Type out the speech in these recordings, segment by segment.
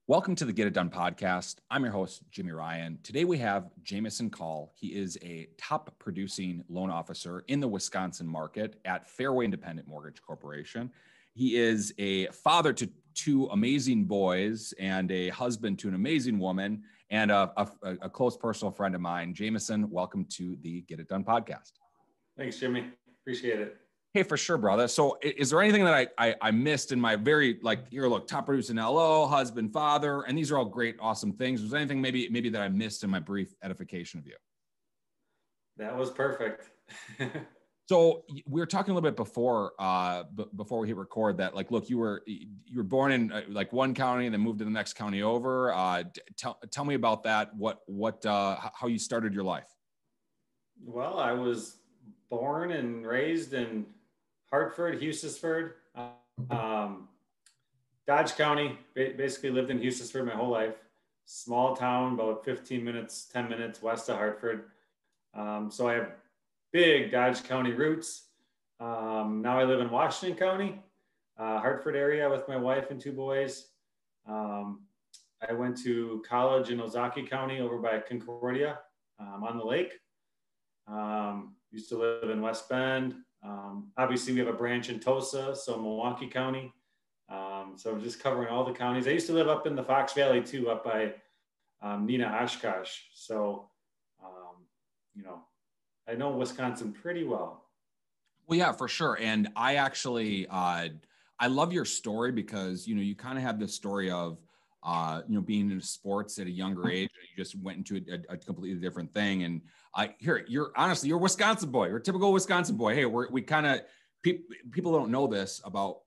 Welcome to the Get It Done podcast. I'm your host, Jimi Ryan. Today we have Jamison Kaul. He is a top producing loan officer in the Wisconsin market at Fairway Independent Mortgage Corporation. He is a father to two amazing boys and a husband to an amazing woman and a close personal friend of mine. Jamison, welcome to the Get It Done podcast. Thanks, Jimmy. Appreciate it. Hey, for sure, brother. So is there anything that I missed in my very, top producer in LO, husband, father, and these are all great, awesome things. Was there anything maybe that I missed in my brief edification of you? That was perfect. So we were talking a little bit before we hit record that, look, you were born in one county and then moved to the next county over. Tell me about that. How you started your life? Well, I was born and raised in Hartford, Houstonford, Dodge County. Basically lived in Houstonford my whole life. Small town, about 10 minutes west of Hartford. So I have big Dodge County roots. Now I live in Washington County, Hartford area with my wife and two boys. I went to college in Ozaukee County over by Concordia on the lake. Used to live in West Bend. Obviously, we have a branch in Tosa, so Milwaukee County. So I'm just covering all the counties. I used to live up in the Fox Valley too, up by Neenah, Oshkosh. So, I know Wisconsin pretty well. Well, yeah, for sure. And I actually, I love your story because, you kind of have this story of, being into sports at a younger age, and you just went into a completely different thing. And you're a Wisconsin boy. You're a typical Wisconsin boy. Hey, we kind of, people don't know this about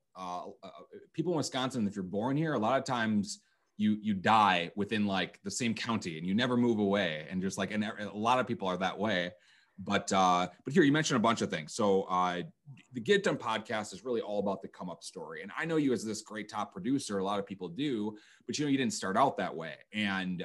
people in Wisconsin. If you're born here, a lot of times you die within the same county and you never move away. And just and a lot of people are that way. But here you mentioned a bunch of things. So the Get It Done podcast is really all about the come up story. And I know you as this great top producer, a lot of people do, but you didn't start out that way. And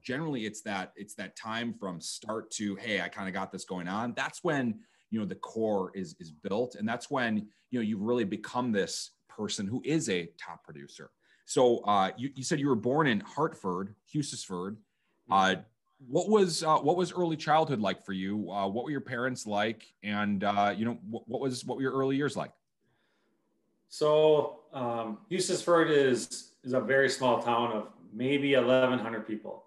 generally it's that time from start to, hey, I kind of got this going on. That's when, the core is built. And that's when, you really become this person who is a top producer. So you said you were born in Hartford, Houstonford. What was early childhood like for you? What were your parents like? And, what were your early years like? So Houstonford is a very small town of maybe 1,100 people.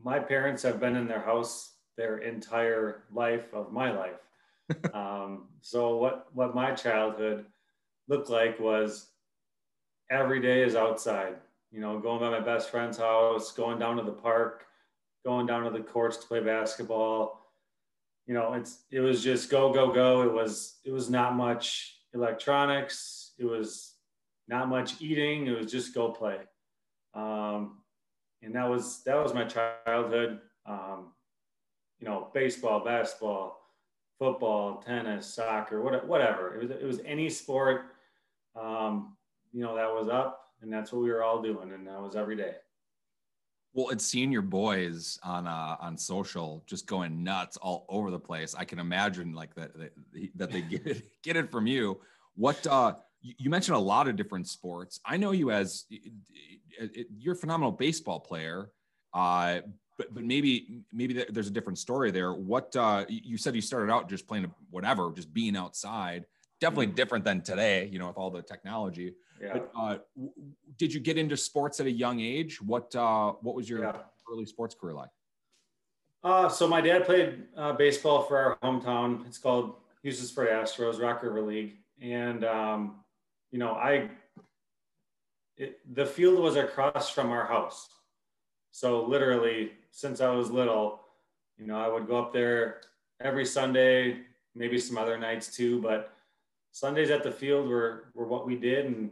My parents have been in their house their entire life of my life. So what my childhood looked like was every day is outside. Going by my best friend's house, going down to the park, going down to the courts to play basketball. It was just go, go, go. It was not much electronics. It was not much eating. It was just go play. And that was my childhood. Baseball, basketball, football, tennis, soccer, whatever. It was any sport, that was up. And that's what we were all doing. And that was every day. Well, it's seeing your boys on social just going nuts all over the place. I can imagine that they get it from you. What you mentioned a lot of different sports. I know you as you're a phenomenal baseball player, but maybe there's a different story there. What you said you started out just playing whatever, just being outside. Definitely different than today, with all the technology. Yeah. But did you get into sports at a young age? What was your early sports career like? So my dad played baseball for our hometown. It's called Houstonford Astros, Rock River League. And, the field was across from our house. So literally since I was little, I would go up there every Sunday, maybe some other nights too, but Sundays at the field were what we did.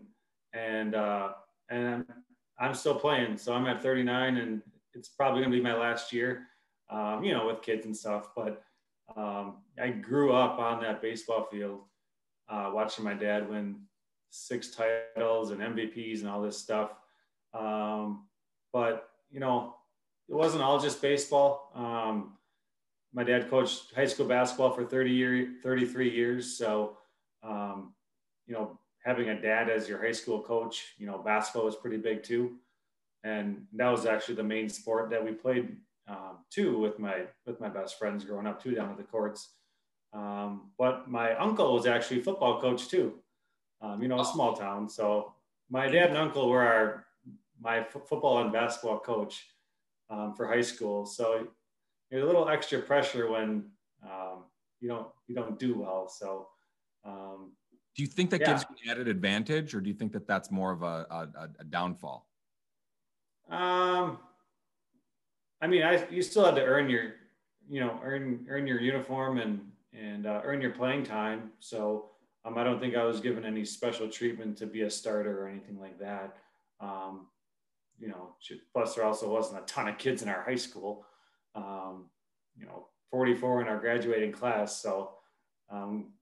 And I'm still playing. So I'm at 39 and it's probably gonna be my last year, with kids and stuff. But I grew up on that baseball field, watching my dad win 6 titles and MVPs and all this stuff. But it wasn't all just baseball. My dad coached high school basketball for 33 years. So, having a dad as your high school coach, basketball was pretty big too. And that was actually the main sport that we played too with my best friends growing up too down at the courts. But my uncle was actually a football coach too, a small town. So my dad and uncle were my football and basketball coach for high school. So there's a little extra pressure when you don't do well. So do you think that yeah. gives you an added advantage, or do you think that that's more of a downfall? I mean, you still had to earn your, earn your uniform and earn your playing time. So I don't think I was given any special treatment to be a starter or anything like that. Plus there also wasn't a ton of kids in our high school. 44 in our graduating class. So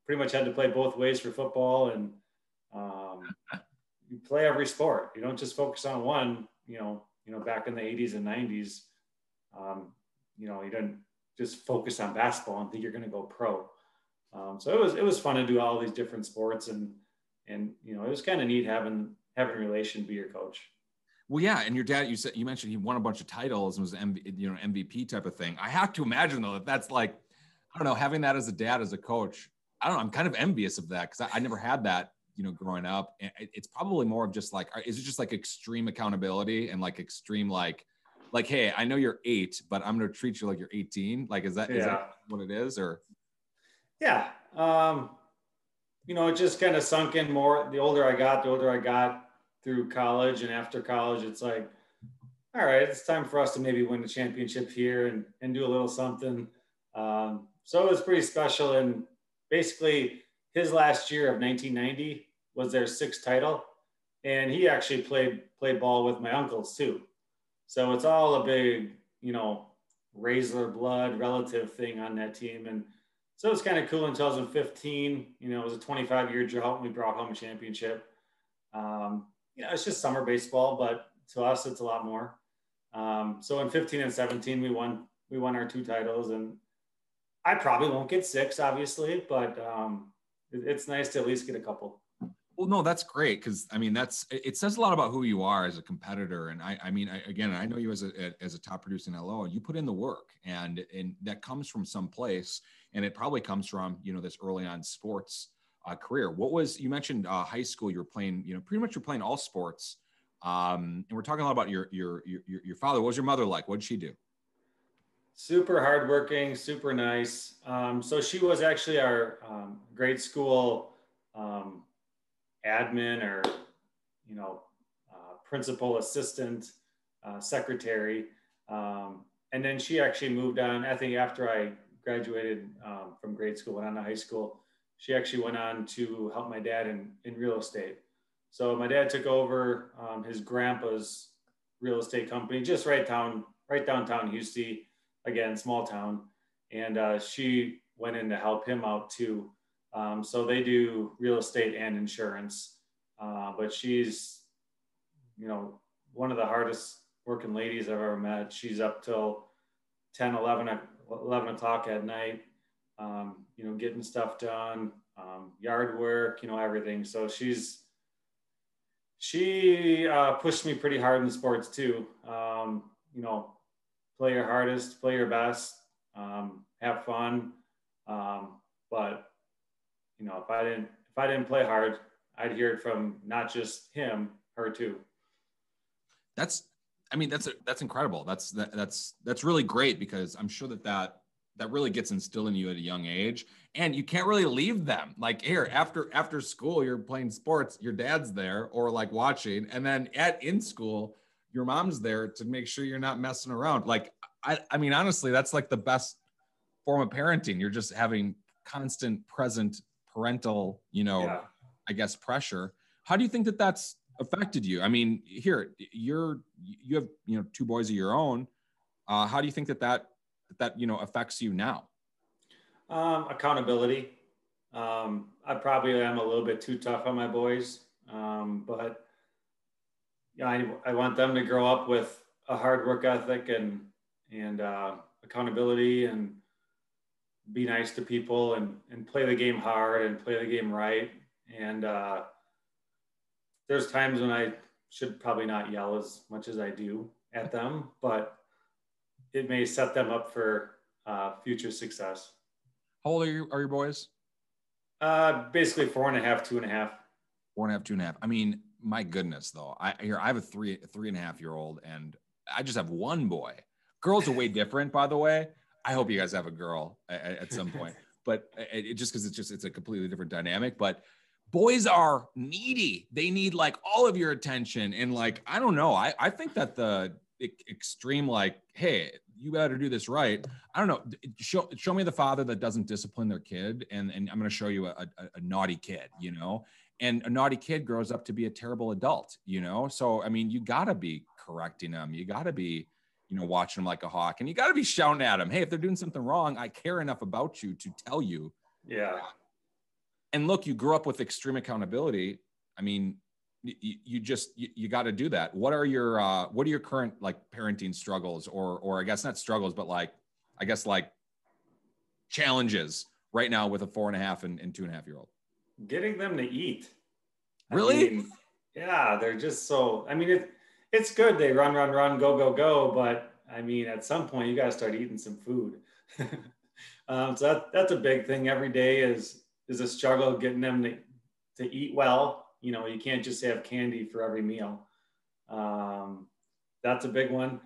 pretty much had to play both ways for football, and you play every sport. You don't just focus on one. Back in the 80s and 90s, you didn't just focus on basketball and think you're going to go pro. So it was fun to do all these different sports, and it was kind of neat having a relation be your coach. Well, yeah, and your dad, you mentioned he won a bunch of titles and was MVP type of thing. I have to imagine though that's like, I don't know, having that as a dad, as a coach. I don't know. I'm kind of envious of that because I never had that, growing up. It's probably more of just like, is it just like extreme accountability and like extreme like, hey, I know you're 8, but I'm going to treat you like you're 18. Like, is that what it is, or? Yeah. It just kind of sunk in more. The older I got through college and after college, it's like, all right, it's time for us to maybe win the championship here and do a little something. So it was pretty special. And basically his last year of 1990 was their 6th title. And he actually played ball with my uncles too. So it's all a big, razor blood relative thing on that team. And so it was kind of cool in 2015. It was a 25-year drought and we brought home a championship. It's just summer baseball, but to us, it's a lot more. So in 15 and 17, we won our 2 titles, and I probably won't get 6, obviously, but it's nice to at least get a couple. Well, no, that's great. Because I mean, it says a lot about who you are as a competitor. And I mean, I know you as a top producer in LO, you put in the work, and that comes from some place, and it probably comes from, this early on sports career. You mentioned high school, you were playing, pretty much you're playing all sports. And we're talking a lot about your father. What was your mother like? What did she do? Super hardworking, super nice. So she was actually our grade school admin, or principal assistant, secretary, and then she actually moved on. I think after I graduated from grade school, went on to high school, she actually went on to help my dad in real estate. So my dad took over his grandpa's real estate company, just right downtown Houston, again, small town. And she went in to help him out too. So they do real estate and insurance. But she's, one of the hardest working ladies I've ever met. She's up till 10, 11 o'clock at night, getting stuff done, yard work, everything. So she pushed me pretty hard in sports too. Play your hardest, play your best, have fun. But if I didn't play hard, I'd hear it from not just him, her too. That's incredible. That's really great, because I'm sure that really gets instilled in you at a young age, and you can't really leave them. Like, here, after school, you're playing sports, your dad's there or like watching, and then in school, your mom's there to make sure you're not messing around. Like, I mean, honestly, that's like the best form of parenting. You're just having constant present parental, I guess, pressure. How do you think that that's affected you? I mean, here, you have, 2 boys of your own. How do you think that affects you now? Accountability. I probably am a little bit too tough on my boys, but I want them to grow up with a hard work ethic and accountability, and be nice to people, and play the game hard and play the game right. And there's times when I should probably not yell as much as I do at them, but it may set them up for future success. How old are your boys? Basically 4.5, 2.5. 4.5, 2.5. I mean, my goodness, though. I have a 3.5-year-old, and I just have one boy. Girls are way different, by the way. I hope you guys have a girl at some point, but it just because it's a completely different dynamic. But boys are needy. They need like all of your attention, and like I don't know. I think that the extreme like, hey, you better do this right. I don't know. Show me the father that doesn't discipline their kid, and I'm going to show you a naughty kid. You know. And a naughty kid grows up to be a terrible adult, you know? So, I mean, you got to be correcting them. You got to be, you know, watching them like a hawk, and you got to be shouting at them. Hey, if they're doing something wrong, I care enough about you to tell you. Yeah. And look, you grew up with extreme accountability. I mean, you got to do that. What are your current like parenting struggles or I guess not struggles, but like, I guess like challenges right now with a 4.5 and 2.5-year-old? Getting them to eat. Really? I mean, yeah, they're just so, I mean, it's good. They run, go. But I mean, at some point you got to start eating some food. So that's a big thing. Every day is a struggle getting them to eat well. You know, you can't just have candy for every meal. That's a big one.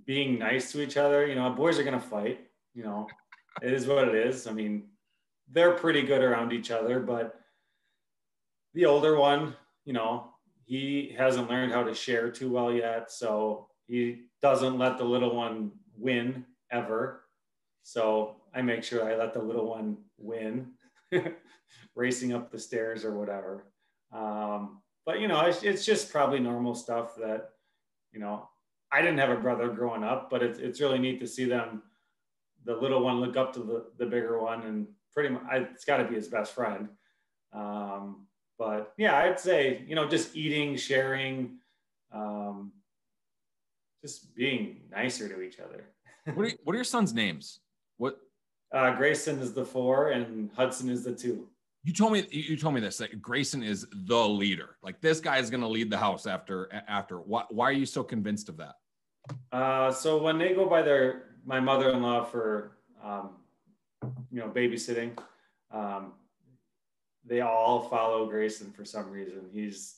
Being nice to each other, you know, boys are going to fight, you know, it is what it is. I mean, they're pretty good around each other, but the older one, you know, he hasn't learned how to share too well yet. So he doesn't let the little one win ever. So I make sure I let the little one win, racing up the stairs or whatever. But, you know, it's just probably normal stuff that, you know, I didn't have a brother growing up, but it's really neat to see them, the little one look up to the bigger one, and pretty much it's got to be his best friend. But yeah, I'd say, you know, just eating, sharing, just being nicer to each other. What are your sons' names? What? Grayson is the 4 and Hudson is the 2. You told me this, that Grayson is the leader. Like this guy is going to lead the house after. Why are you so convinced of that? So when they go by my mother-in-law for, you know, babysitting, they all follow Grayson for some reason. He's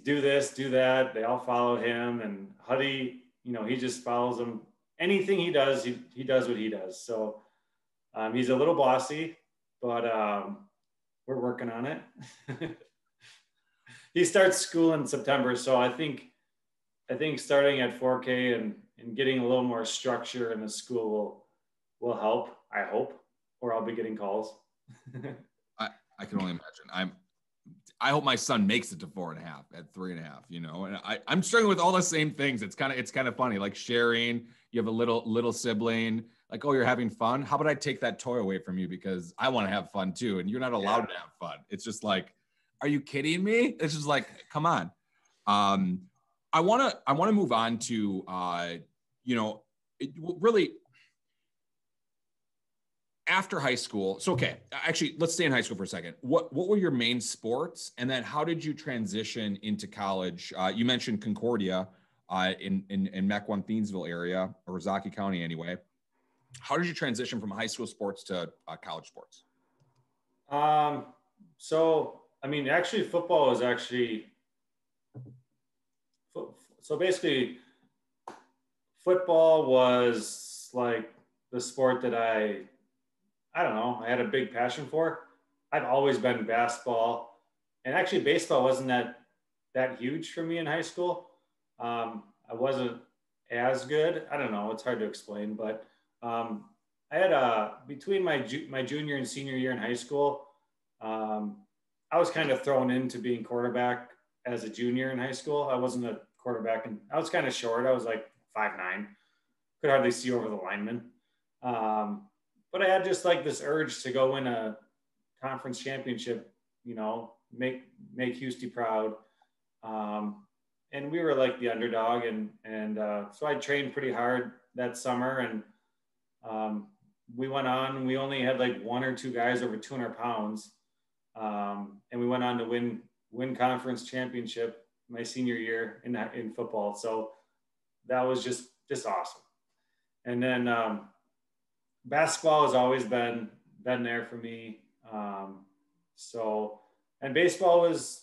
do this, do that. They all follow him, and Huddy, you know, he just follows him. Anything he does, he does what he does. So he's a little bossy, but we're working on it. He starts school in September, so I think starting at 4K and getting a little more structure in the school will help. I hope, or I'll be getting calls. I can only imagine. I hope my son makes it to 4.5 at 3.5, you know, and I'm struggling with all the same things. It's kind of funny, like sharing. You have a little sibling, like, oh, you're having fun. How about I take that toy away from you because I want to have fun too, and you're not allowed to have fun. It's just like, are you kidding me? It's just like, come on. I want to move on to you know, really after high school. So, okay, actually, let's stay in high school for a second. What were your main sports? And then how did you transition into college? You mentioned Concordia in Mequon, Thiensville area, or Zaki County anyway. How did you transition from high school sports to college sports? So, I mean, actually, football is actually, so basically, football was like the sport that I don't know, I had a big passion for. I've always been basketball, and actually baseball wasn't that huge for me in high school. I wasn't as good. I don't know, it's hard to explain, but I had between my junior and senior year in high school, I was kind of thrown into being quarterback as a junior in high school. I wasn't a quarterback, and I was kind of short. I was like 5'9", could hardly see over the lineman. But I had just like this urge to go win a conference championship, you know, make Houston proud. And we were like the underdog. And so I trained pretty hard that summer, and we went on, we only had like 1 or 2 guys over 200 pounds. And we went on to win conference championship my senior year in football. So that was just awesome. And then basketball has always been there for me. And baseball was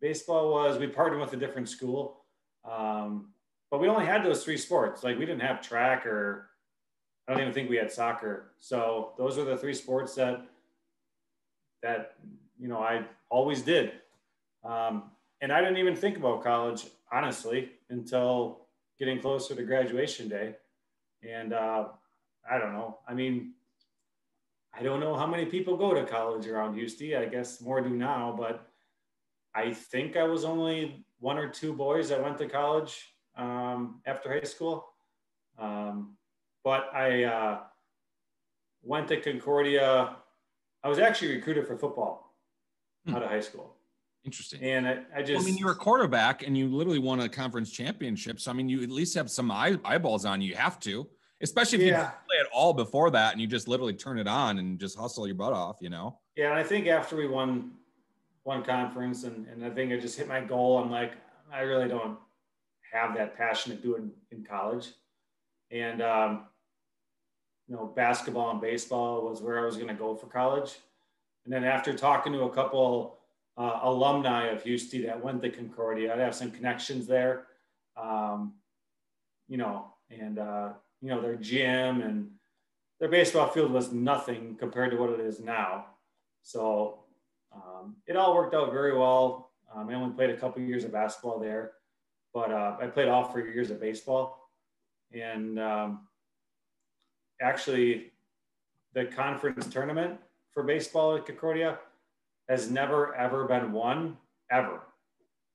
we partnered with a different school, but we only had those three sports. Like we didn't have track, or I don't even think we had soccer. So those are the three sports that I always did. And I didn't even think about college, honestly, until getting closer to graduation day. And I don't know. I mean, I don't know how many people go to college around Houston. I guess more do now, but I think I was only one or two boys that went to college after high school. But I went to Concordia. I was actually recruited for football out of high school. Interesting. And I just, well, I mean, you were a quarterback and you literally won a conference championship. So, I mean, you at least have some eyeballs on you. You have to, especially if you didn't play it all before that and you just literally turn it on and just hustle your butt off, you know? Yeah. And I think after we won conference and I think I just hit my goal, I'm like, I really don't have that passion to do it in college. And, basketball and baseball was where I was going to go for college. And then after talking to a couple alumni of Houston that went to Concordia, I have some connections there, their gym and their baseball field was nothing compared to what it is now. So it all worked out very well. I only played a couple of years of basketball there, but I played all 4 years of baseball. And actually, the conference tournament for baseball at Concordia has never, ever been won, ever.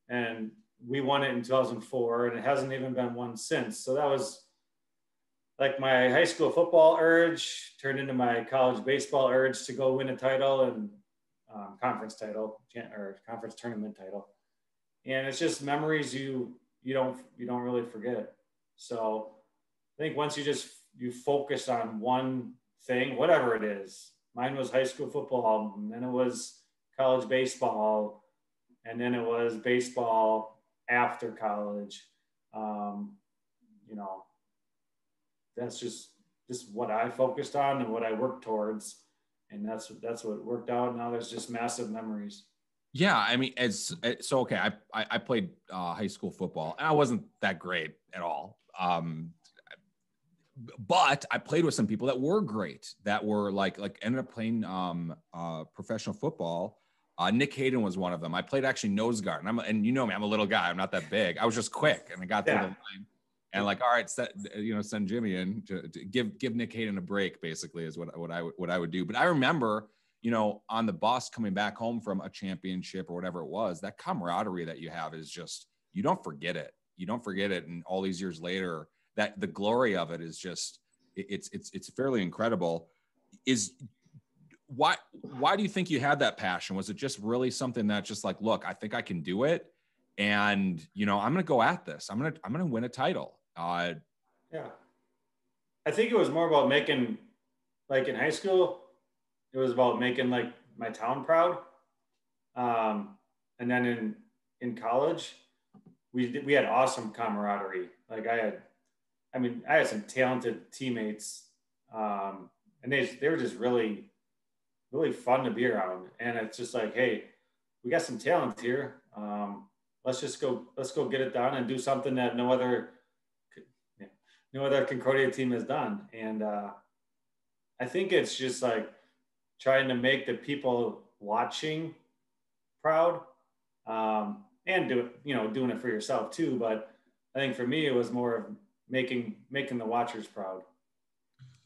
And we won it in 2004, and it hasn't even been won since. So that was like my high school football urge turned into my college baseball urge to go win a title and conference title or conference tournament title. And it's just memories you don't really forget. So I think once you focus on one thing, whatever it is. Mine was high school football, and then it was college baseball, and then it was baseball after college. That's just what I focused on and what I worked towards, and that's what worked out. Now there's just massive memories. Yeah, I mean, okay. I played high school football, and I wasn't that great at all. But I played with some people that were great, that were like ended up playing professional football. Nick Hayden was one of them. I played actually nose guard, and you know me, I'm a little guy. I'm not that big. I was just quick, and I got through the line. And like, all right, send Jimmy in to give Nick Hayden a break. Basically, is what I would do. But I remember, on the bus coming back home from a championship or whatever it was, that camaraderie that you have is just, you don't forget it. You don't forget it, and all these years later, that the glory of it is just, it's fairly incredible. Why do you think you had that passion? Was it just really something that just like, look, I think I can do it, and I'm going to go at this. I'm going to win a title. Yeah, I think it was more about making, like in high school, it was about making like my town proud, and then in college, we had awesome camaraderie. Like I had some talented teammates, and they were just really, really fun to be around. And it's just like, hey, we got some talent here. Let's go get it done and do something that no other Concordia team has done. And I think it's just like trying to make the people watching proud, and doing it for yourself too. But I think for me, it was more of making the watchers proud.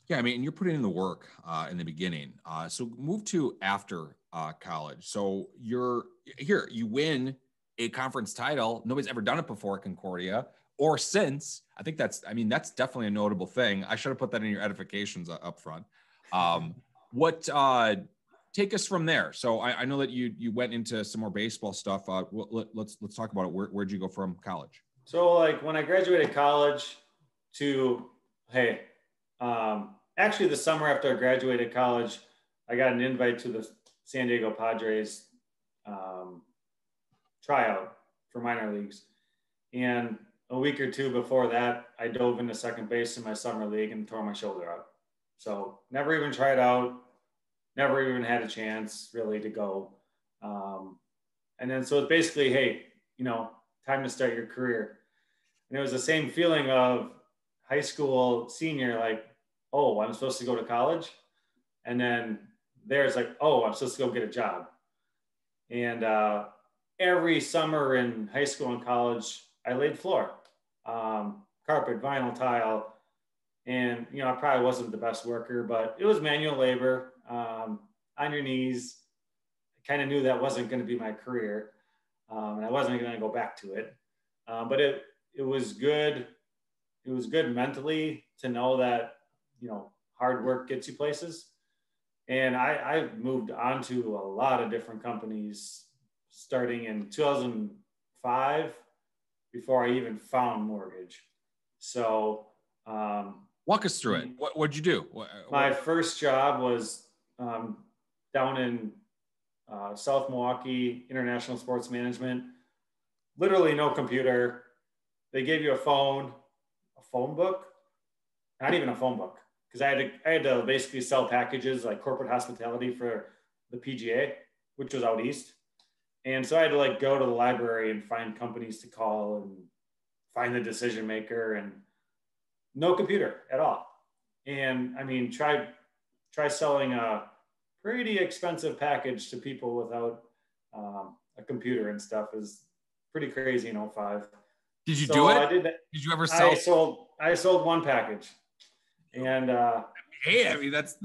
Yeah, I mean, you're putting in the work in the beginning. So move to after college. So you win a conference title. Nobody's ever done it before at Concordia or since. I think that's definitely a notable thing. I should have put that in your edifications up front. Take us from there. So I know that you went into some more baseball stuff. Let's talk about it. Where'd you go from college? So like when I graduated college actually the summer after I graduated college, I got an invite to San Diego Padres tryout for minor leagues. And a week or two before that, I dove into second base in my summer league and tore my shoulder out. So never even tried out, never even had a chance really to go. And then so it's basically, hey, time to start your career. And it was the same feeling of high school senior, like, oh, I'm supposed to go to college. And then there's like, oh, I'm supposed to go get a job. And every summer in high school and college, I laid floor, carpet, vinyl, tile. And, I probably wasn't the best worker, but it was manual labor on your knees. I kind of knew that wasn't going to be my career. And I wasn't going to go back to it. But it was good. It was good mentally to know that, hard work gets you places. And I moved on to a lot of different companies starting in 2005 before I even found mortgage. So walk us through it. What'd you do? My first job was down in South Milwaukee, International Sports Management. Literally no computer. They gave you a phone book, not even a phone book, because I had to basically sell packages like corporate hospitality for the PGA, which was out east. And so I had to go to the library and find companies to call and find the decision maker, and no computer at all. And I mean, try selling a pretty expensive package to people without a computer and stuff is pretty crazy in 05. Did you do it? I did that. Did you ever sell? I sold one package. And hey, I mean, that's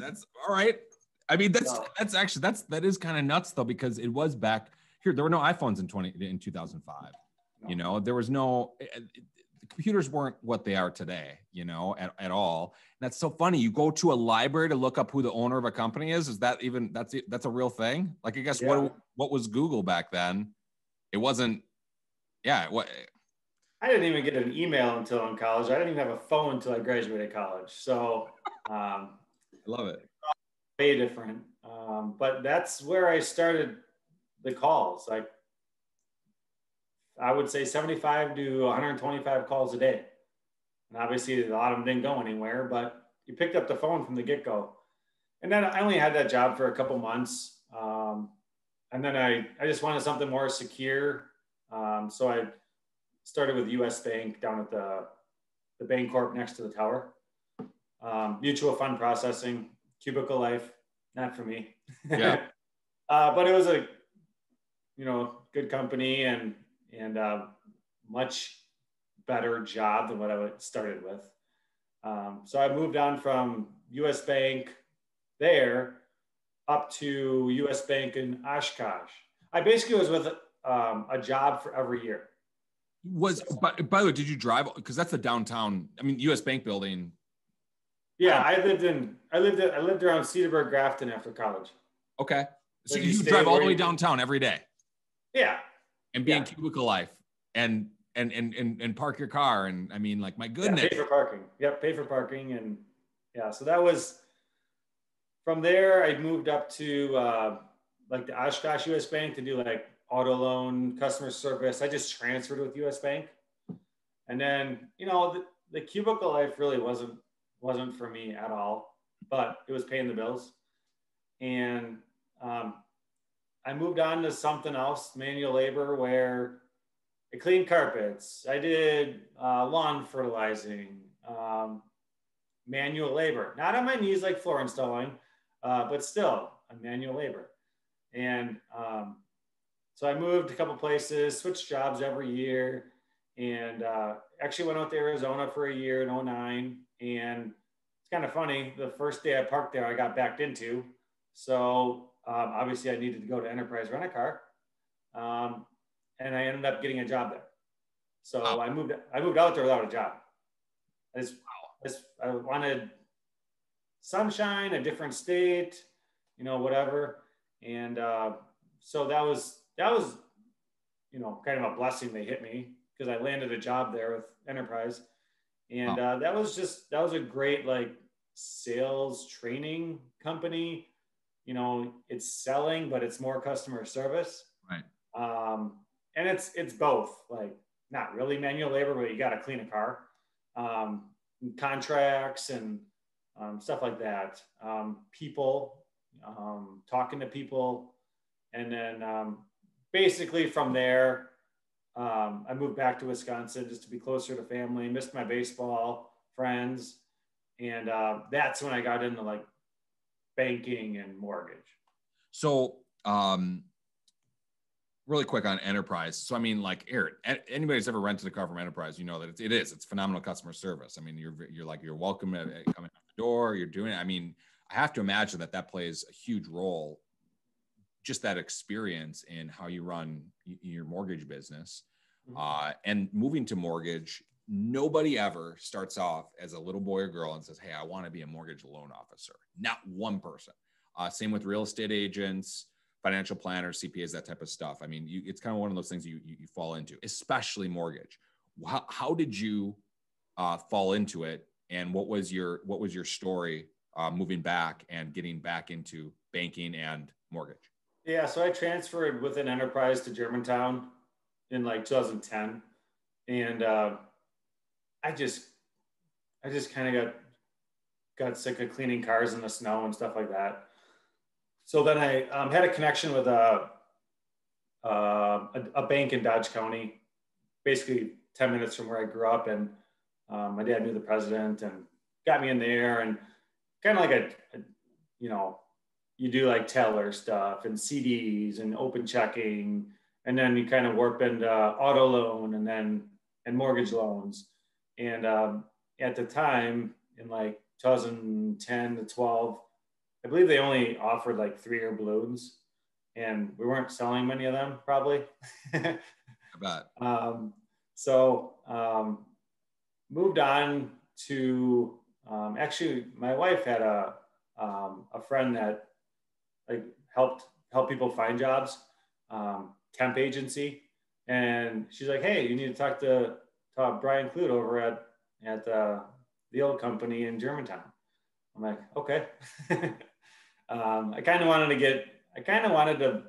all right. I mean, that is kind of nuts though, because it was back here. There were no iPhones in 2005. No. There was no, the computers weren't what they are today, at all. And that's so funny. You go to a library to look up who the owner of a company is. Is that even, that's a real thing? Like, I guess what was Google back then? It wasn't, what? I didn't even get an email until in college. I didn't even have a phone until I graduated college. So I love it. Way different. But that's where I started the calls. Like, I would say 75 to 125 calls a day. And obviously a lot of them didn't go anywhere, but you picked up the phone from the get-go. And then I only had that job for a couple months. And then I just wanted something more secure. So I started with US Bank down at the Bank Corp next to the tower. Mutual fund processing, cubicle life, not for me. Yeah. But it was a, good company and much better job than what I started with. So I moved on from US Bank there up to US Bank in Oshkosh. I basically was with a job for every year. By the way, did you drive? Because that's the downtown. I mean, US Bank building. Yeah, I lived around Cedarburg, Grafton after college. Okay, so you drive all the way downtown every day. Yeah, and be in cubicle life and park your car, and I mean, like, my goodness. Yeah, pay for parking. Yep, pay for parking, and so that was. From there, I moved up to the Oshkosh US Bank to do auto loan, customer service. I just transferred with US Bank. And then, the cubicle life really wasn't for me at all, but it was paying the bills. And I moved on to something else, manual labor, where I cleaned carpets. I did lawn fertilizing, manual labor, not on my knees like floor installing, but still a manual labor. And so I moved a couple places, switched jobs every year, and actually went out to Arizona for a year in 2009. And it's kind of funny, the first day I parked there, I got backed into. So obviously I needed to go to Enterprise Rent-A-Car. And I ended up getting a job there. So I moved out there without a job. I wanted sunshine, a different state, whatever. And so that was, kind of a blessing they hit me, because I landed a job there with Enterprise. And that was a great sales training company. it's selling, but it's more customer service. Right. And it's both, like not really manual labor, but you got to clean a car, contracts and stuff like that. People, talking to people. And then basically from there, I moved back to Wisconsin just to be closer to family, missed my baseball friends. And that's when I got into like banking and mortgage. So, really quick on Enterprise. So, I mean, like, Eric, anybody's ever rented a car from Enterprise, you know that it's phenomenal customer service. I mean, you're welcome at coming out the door, you're doing it. I mean, I have to imagine that plays a huge role, just that experience in how you run your mortgage business. And moving to mortgage, nobody ever starts off as a little boy or girl and says, hey, I want to be a mortgage loan officer. Not one person. Same with real estate agents, financial planners, CPAs, that type of stuff. I mean, it's kind of one of those things you fall into, especially mortgage. How did you fall into it, and what was your story moving back and getting back into banking and mortgage? Yeah, so I transferred within Enterprise to Germantown in like 2010, and I just kind of got sick of cleaning cars in the snow and stuff like that. So then I had a connection with a bank in Dodge County, basically 10 minutes from where I grew up. And my dad knew the president and got me in there, and kind of like you do like teller stuff and CDs and open checking. And then you kind of warp into auto loan and mortgage loans. And at the time in like 2010 to 12, I believe they only offered like 3-year balloons, and we weren't selling many of them probably. I bet. So moved on to, actually my wife had a friend that like helped people find jobs, temp agency. And she's like, hey, you need to talk to Brian Clute over at the old company in Germantown. I'm like, okay. I kind of wanted to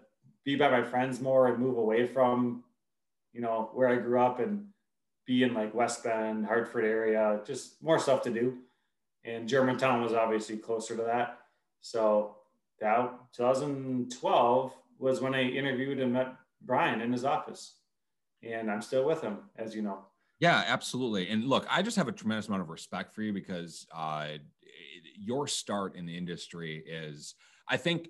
be by my friends more and move away from, where I grew up and be in like West Bend, Hartford area, just more stuff to do. And Germantown was obviously closer to that. So that 2012 was when I interviewed and met Brian in his office. And I'm still with him, as you know. Yeah, absolutely. And look, I just have a tremendous amount of respect for you because your start in the industry is, I think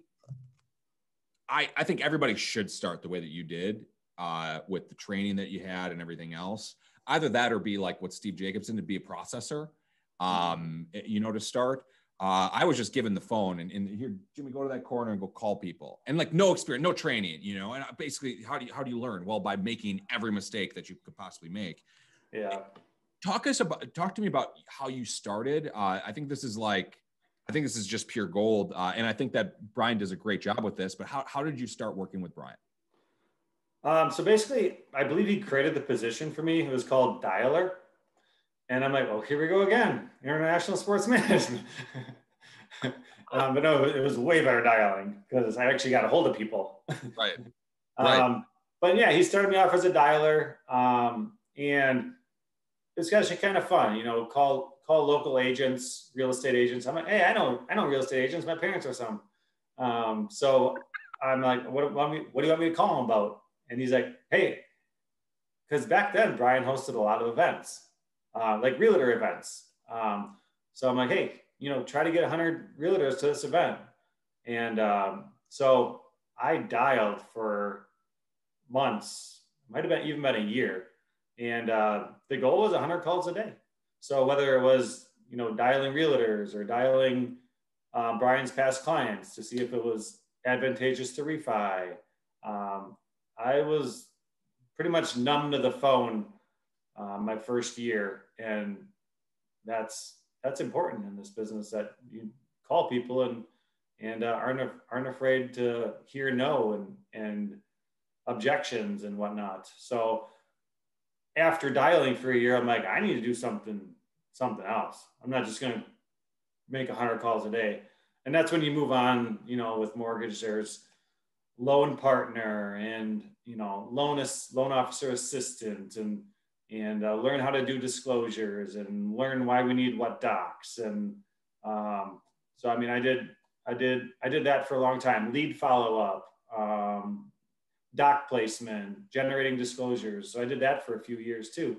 everybody should start the way that you did, with the training that you had and everything else. Either that or be like what Steve Jacobson, to be a processor, to start. I was just given the phone and here, Jimmy, go to that corner and go call people, and like no experience, no training, and basically how do you learn? Well, by making every mistake that you could possibly make. Yeah. Talk to me about how you started. I think this is just pure gold. And I think that Brian does a great job with this, but how did you start working with Brian? So basically, I believe he created the position for me. It was called dialer. And I'm like, oh, here we go again. International sports management. But no, it was way better dialing because I actually got a hold of people. Right. But yeah, he started me off as a dialer. And it's actually kind of fun, call local agents, real estate agents. I'm like, hey, I know real estate agents. My parents are some. So I'm like, what do you want me to call them about? And he's like, hey, because back then Brian hosted a lot of events, like realtor events. So I'm like, hey, try to get 100 realtors to this event. And so I dialed for months, might have been a year. And the goal was 100 calls a day. So whether it was, dialing realtors or dialing Brian's past clients to see if it was advantageous to refi, I was pretty much numb to the phone my first year. And that's important in this business, that you call people and aren't afraid to hear no and objections and whatnot. So after dialing for a year, I'm like, I need to do something else. I'm not just going to make 100 calls a day. and that's when you move on, with mortgage, there's loan partner and, loan officer assistant, and learn how to do disclosures and learn why we need what docs. And so, I mean, I did that for a long time. Lead follow-up, doc placement, generating disclosures. So I did that for a few years too.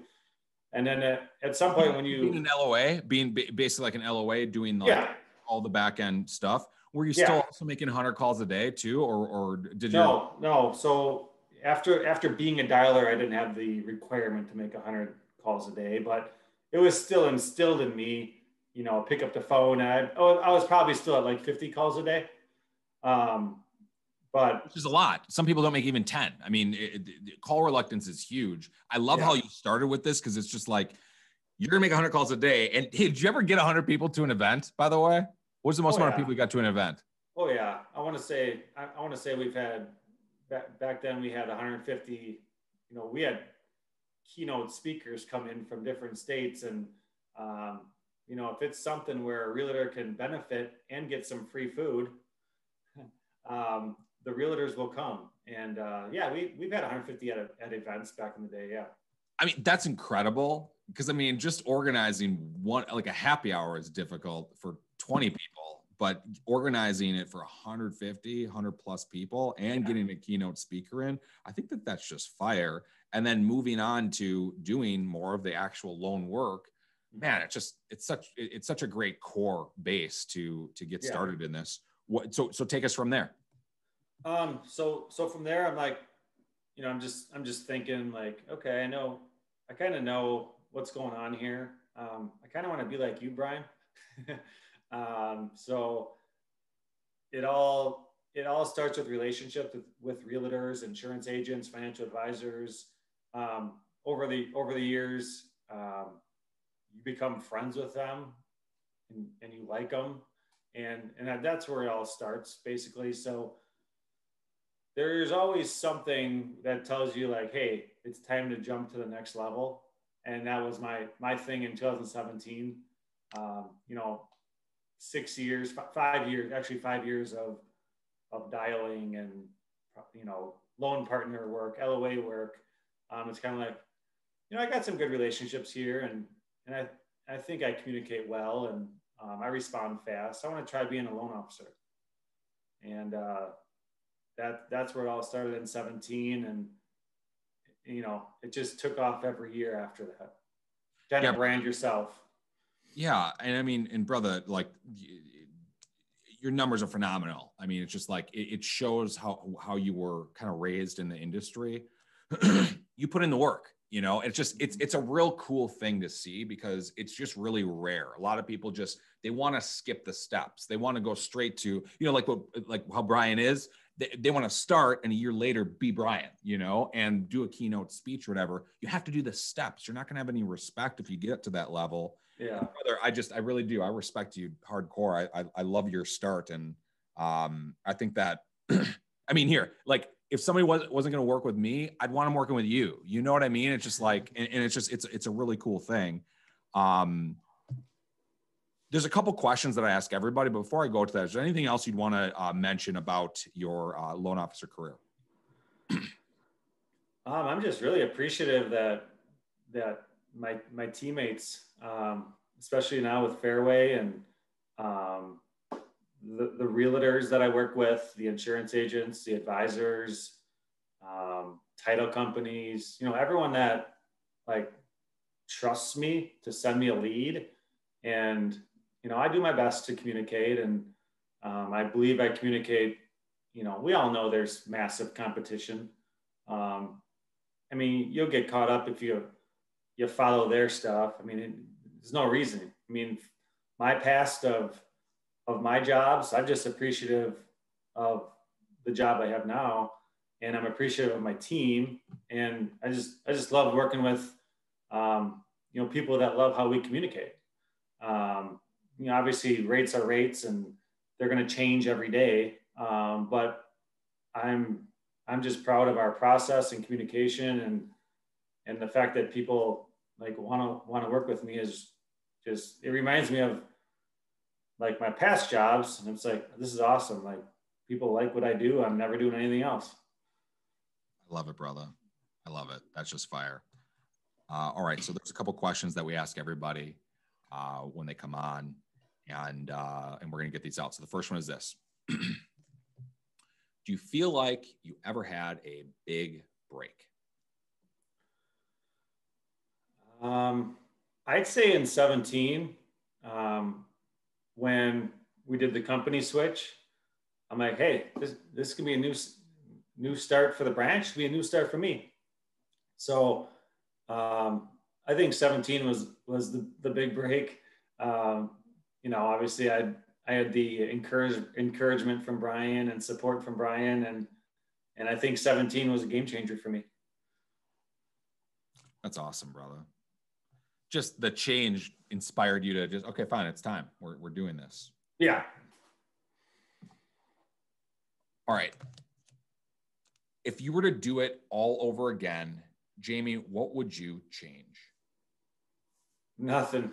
And then at some point when you being an LOA, being basically like an LOA, doing like yeah, all the back end stuff, were you yeah. still also making 100 calls a day too, or did you? No. So after being a dialer, I didn't have the requirement to make 100 calls a day, but it was still instilled in me. Pick up the phone. I was probably still at like 50 calls a day. But which is a lot. Some people don't make even 10. I mean, call reluctance is huge. I love how you started with this, because it's just like, you're gonna make 100 calls a day. And hey, did you ever get 100 people to an event, by the way? What's the most amount of people you got to an event? Oh yeah, I want to say we've had back then we had 150. We had keynote speakers come in from different states, and if it's something where a realtor can benefit and get some free food, the realtors will come. And we've had 150 at events back in the day. Yeah. I mean, that's incredible, because I mean, just organizing one, like a happy hour, is difficult for 20 people, but organizing it for 150, 100 plus people and getting a keynote speaker in, I think that's just fire. And then moving on to doing more of the actual loan work, man, it's such a great core base to get started in this. So take us from there. So from there, I'm like, I'm just thinking like, okay, I kind of know what's going on here. I kind of want to be like you, Brian. So it all starts with relationships with realtors, insurance agents, financial advisors. Over the years, you become friends with them, and you like them, and that's where it all starts, basically. So there's always something that tells you like, hey, it's time to jump to the next level. And that was my thing in 2017. 6 years, 5 years, actually 5 years of dialing and, loan partner work, LOA work. It's kind of like, I got some good relationships here, and I think I communicate well, and I respond fast. I want to try being a loan officer. And that's where it all started in 17. And, it just took off every year after that. Kind of brand yourself. Yeah. And I mean, and brother, like, your numbers are phenomenal. I mean, it's just like, it shows how you were kind of raised in the industry. You put in the work, it's a real cool thing to see, because it's just really rare. A lot of people they want to skip the steps. They want to go straight to, like how Brian is. They want to start and a year later be Brian, and do a keynote speech or whatever. You have to do the steps. You're not going to have any respect if you get to that level. Yeah. Brother, I really do. I respect you hardcore. I love your start. And I think that, I mean, here, like, if somebody wasn't going to work with me, I'd want them working with you. You know what I mean? It's just like, and it's a really cool thing. There's a couple questions that I ask everybody, but before I go to that, is there anything else you'd want to mention about your loan officer career? I'm just really appreciative that my teammates, especially now with Fairway, and the realtors that I work with, the insurance agents, the advisors, title companies, everyone that like trusts me to send me a lead. And, I do my best to communicate, and I believe I communicate, we all know there's massive competition. I mean, you'll get caught up if you follow their stuff. I mean, there's no reason. I mean, my past of my jobs, I'm just appreciative of the job I have now, and I'm appreciative of my team. And I just love working with, people that love how we communicate. Obviously rates are rates, and they're going to change every day. But I'm just proud of our process and communication, and the fact that people like want to work with me is just, it reminds me of like my past jobs, and it's like, this is awesome. Like people like what I do. I'm never doing anything else. I love it, brother. I love it. That's just fire. All right. So there's a couple questions that we ask everybody when they come on, and we're going to get these out. So the first one is this. Do you feel like you ever had a big break? I'd say in 17, when we did the company switch, I'm like, hey, this can be a new start for the branch, it could be a new start for me. So I think 17 was the big break. Obviously I had the encouragement from Brian and support from Brian, and I think 17 was a game changer for me. That's awesome, brother. Just the change inspired you to just, okay, fine, it's time. We're doing this. Yeah. All right. If you were to do it all over again, Jamie, what would you change? Nothing.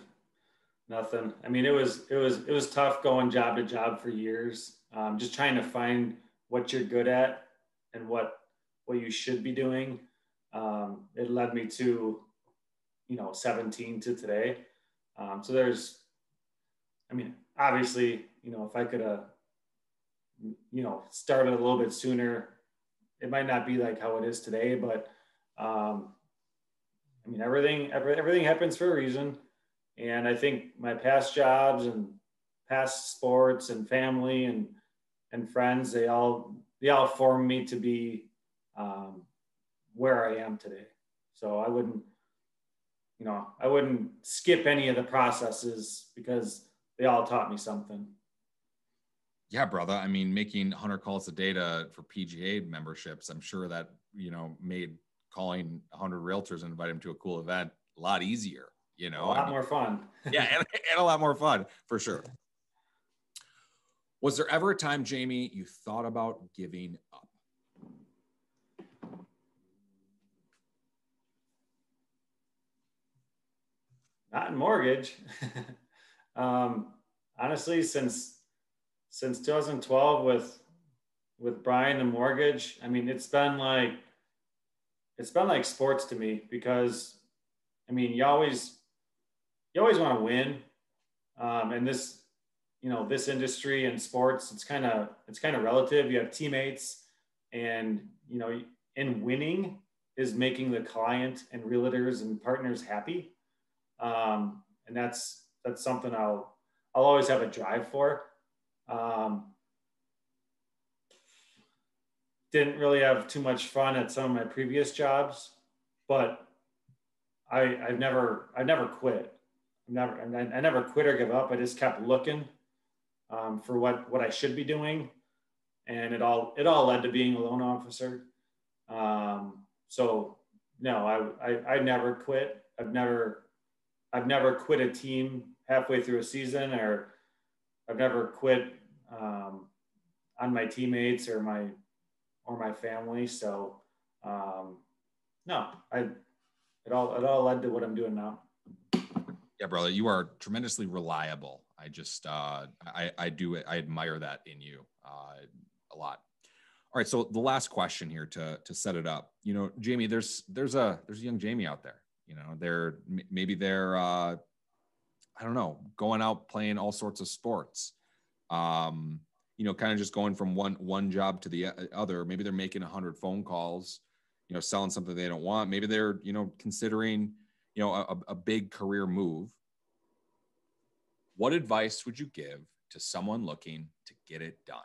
I mean, it was tough going job to job for years. Just trying to find what you're good at and what you should be doing. It led me to, 17 to today. So there's, I mean, obviously, if I could have, started a little bit sooner, it might not be like how it is today, but I mean, everything happens for a reason. And I think my past jobs and past sports and family and friends, they all formed me to be where I am today. So I wouldn't skip any of the processes because they all taught me something. Yeah, brother. I mean, making 100 calls a day for PGA memberships, I'm sure that, made calling 100 realtors and inviting them to a cool event a lot easier, A lot more fun. Yeah, and a lot more fun, for sure. Was there ever a time, Jamie, you thought about giving up? Not in mortgage. Honestly, since 2012 with Brian and mortgage, I mean, it's been like sports to me, because I mean, you always want to win. And this industry and sports, it's kind of relative. You have teammates, and in winning is making the client and realtors and partners happy. And that's something I'll always have a drive for. Didn't really have too much fun at some of my previous jobs, but I've never quit. I never quit or give up. I just kept looking for what I should be doing, and it all led to being a loan officer. So no, I never quit. I've never quit a team halfway through a season, or I've never quit on my teammates or my family. So no, it all led to what I'm doing now. Yeah, brother, you are tremendously reliable. I just, I admire that in you a lot. All right. So the last question here to set it up, Jamie, there's a young Jamie out there, maybe they're, I don't know, going out playing all sorts of sports, kind of just going from one job to the other. Maybe they're making 100 phone calls, selling something they don't want. Maybe they're, considering, a big career move. What advice would you give to someone looking to get it done?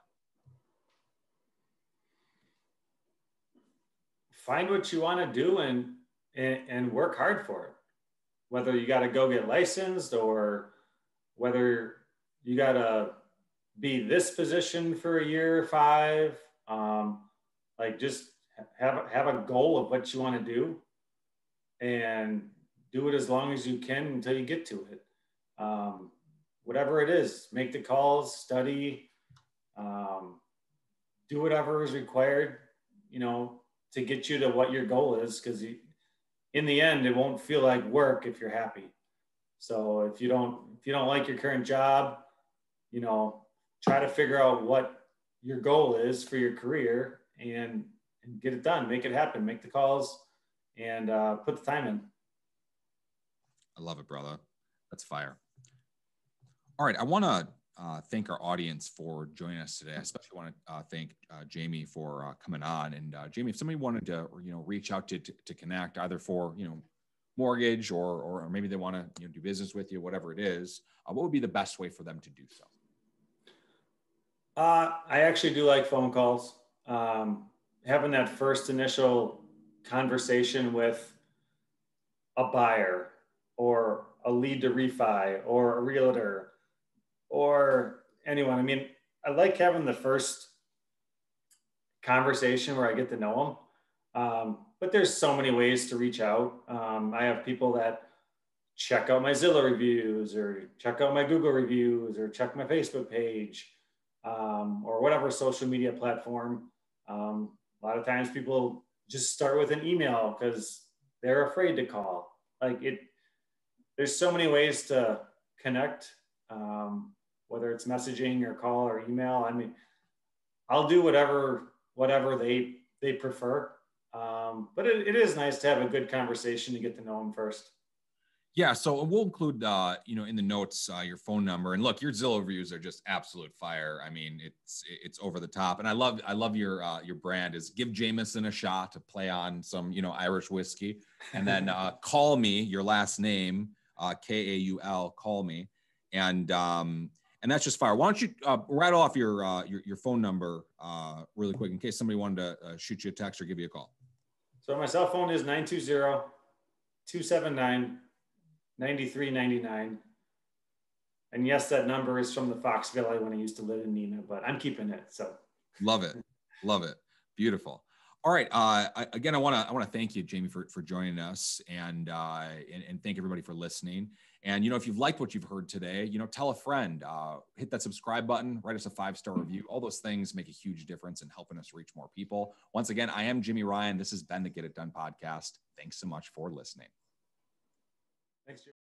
Find what you want to do and work hard for it. Whether you got to go get licensed, or whether you got to be this position for a year or 5, just have a goal of what you want to do, and do it as long as you can until you get to it. Whatever it is, make the calls, study, do whatever is required, to get you to what your goal is. Because in the end, it won't feel like work if you're happy. So if you don't like your current job, try to figure out what your goal is for your career and get it done, make it happen, make the calls, and put the time in. I love it, brother. That's fire. All right. I want to thank our audience for joining us today. I especially want to thank Jamie for coming on. And Jamie, if somebody wanted to, reach out to connect either for, mortgage or maybe they want to do business with you, whatever it is, what would be the best way for them to do so? I actually do like phone calls. Having that first initial conversation with a buyer or a lead to refi or a realtor or anyone. I mean, I like having the first conversation where I get to know them. But there's so many ways to reach out. I have people that check out my Zillow reviews or check out my Google reviews or check my Facebook page or whatever social media platform. A lot of times people just start with an email because they're afraid to call. There's so many ways to connect, whether it's messaging or call or email. I mean, I'll do whatever they prefer. But it is nice to have a good conversation to get to know them first. Yeah, so we'll include, in the notes, your phone number. And look, your Zillow reviews are just absolute fire. I mean, it's over the top. And I love your brand is give Jamison a shot to play on some, Irish whiskey, and then call me, your last name, Kaul, call me, and that's just fire. Why don't you write off your phone number really quick in case somebody wanted to shoot you a text or give you a call. So my cell phone is 920-279-9399. And yes, that number is from the Fox Valley when I used to live in Neenah, but I'm keeping it. So love it. Beautiful. All right. I want to thank you, Jamie, for joining us and thank everybody for listening. And, if you've liked what you've heard today, tell a friend, hit that subscribe button, write us a 5-star review. All those things make a huge difference in helping us reach more people. Once again, I am Jimi Ryan. This has been the Get It Done podcast. Thanks so much for listening. Thanks, Jim.